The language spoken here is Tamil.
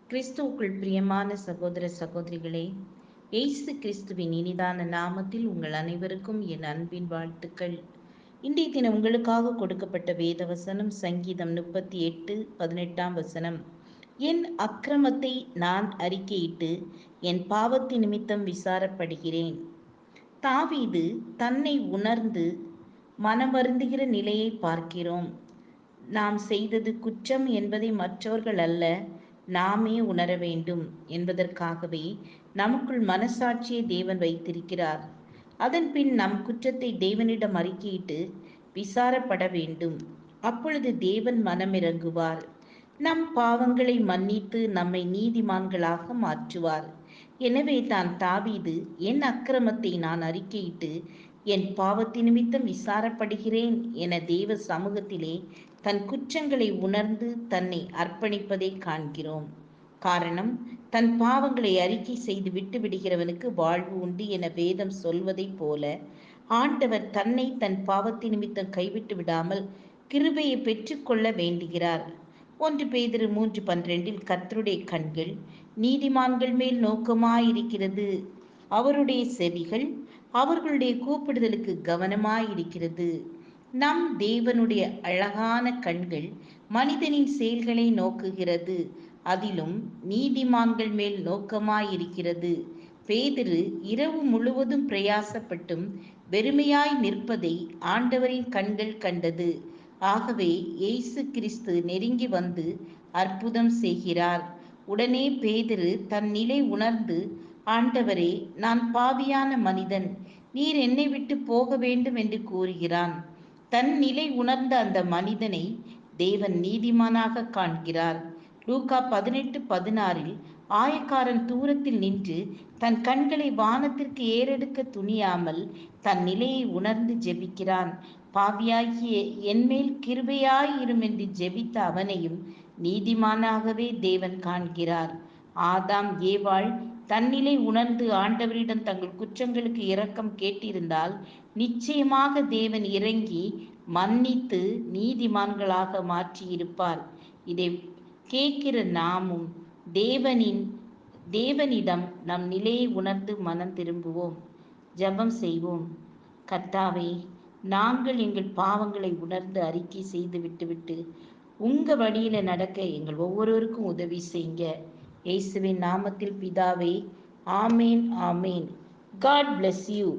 கிறிஸ்துவுக்குள் பிரியமான சகோதர சகோதரிகளே, இயேசு கிறிஸ்துவின் இனிதான நாமத்தில் உங்கள் அனைவருக்கும் என் அன்பின் வாழ்த்துக்கள். இன்றைய தினம் உங்களுக்காக கொடுக்கப்பட்ட வேத வசனம் சங்கீதம் 38:18. என் அக்கிரமத்தை நான் அறிக்கையிட்டு என் பாவத்தின் நிமித்தம் விசாரப்படுகிறேன். தாவீது தன்னை உணர்ந்து மனமருந்துகிற நிலையை பார்க்கிறோம். நாம் செய்தது குற்றம் என்பதை மற்றவர்கள் அல்ல, நாமே உணர வேண்டும் என்பதற்காகவே நமக்குள் மனசாட்சியை தேவன் வைத்திருக்கிறார். அதன் பின் நம் குற்றத்தை தேவனிடம் அறிக்கையிட்டு விசாரப்பட வேண்டும். அப்பொழுது தேவன் மனமிரங்குவார், நம் பாவங்களை மன்னித்து நம்மை நீதிமான்களாக மாற்றுவார். எனவே தான் தாவீது, என் அக்கிரமத்தை நான் அறிக்கையிட்டு என் பாவத்தின் நிமித்தம் விசாரப்படுகிறேன் என தேவ சமூகத்திலே தன் குற்றங்களை உணர்ந்து தன்னை அர்ப்பணிப்பதை காண்கிறோம். காரணம், தன் பாவங்களை அறிக்கை செய்து விட்டு விடுகிறவனுக்கு வாழ்வு உண்டு என வேதம் சொல்வதைப் போல ஆண்டவர் தன்னை தன் பாவத்தின் நிமித்தம் கைவிட்டு விடாமல் கிருபையை பெற்றுக்கொள்ள வேண்டுகிறார். 1 பேதுரு 3:12 கர்த்தருடைய கண்கள் நீதிமான்கள் மேல் நோக்கமாயிருக்கிறது, அவருடைய செவிகள் அவர்களுடைய கூப்பிடுதலுக்கு கவனமாயிருக்கிறது. நம் தேவனுடைய அழகான கண்கள் மனிதனின் செயல்களை நோக்குகிறது, அதிலும் நீதிமான்கள் மேல் நோக்கமாயிருக்கிறது. பேதுரு இரவு முழுவதும் பிரயாசப்பட்டும் வெறுமையாய் நிற்பதை ஆண்டவரின் கண்கள் கண்டது. ஆகவே இயேசு கிறிஸ்து நெருங்கி வந்து அற்புதம் செய்கிறார். உடனே பேதுரு தன் நிலை உணர்ந்து, ஆண்டவரே, நான் பாவியான மனிதன், நீர் என்னை விட்டு போக வேண்டும் என்று கூறுகிறான். தன் நிலை உணர்ந்த அந்த மனிதனை தேவன் நீதிமானாக காண்கிறார். லூக்கா 18:16 ஆயக்காரன் தூரத்தில் நின்று தன் கண்களை வானத்திற்கு ஏறெடுக்க துணியாமல் தன் நிலையை உணர்ந்து ஜெபிக்கிறான். பாவியாகிய என்மேல் கிருபையாயிரும் என்று ஜெபித்த அவனையும் நீதிமானாகவே தேவன் காண்கிறார். ஆதாம் ஏவாள் தன்னிலை உணர்ந்து ஆண்டவரிடம் தங்கள் குற்றங்களுக்கு இரக்கம் கேட்டிருந்தால் நிச்சயமாக தேவன் இறங்கி மன்னித்து நீதிமான்களாக மாற்றியிருப்பார். இதை கேட்கிற நாமும் தேவனிடம் நம் நிலையை உணர்ந்து மனம் திரும்புவோம். ஜெபம் செய்வோம். கர்த்தாவே, நாங்கள் எங்கள் பாவங்களை உணர்ந்து அறிக்கை செய்து விட்டுவிட்டு உங்க வழியில நடக்க எங்கள் ஒவ்வொருவருக்கும் உதவி செய்யுங்க. இயேசுவின் நாமத்தில் பிதாவே, ஆமேன், ஆமேன். God bless you.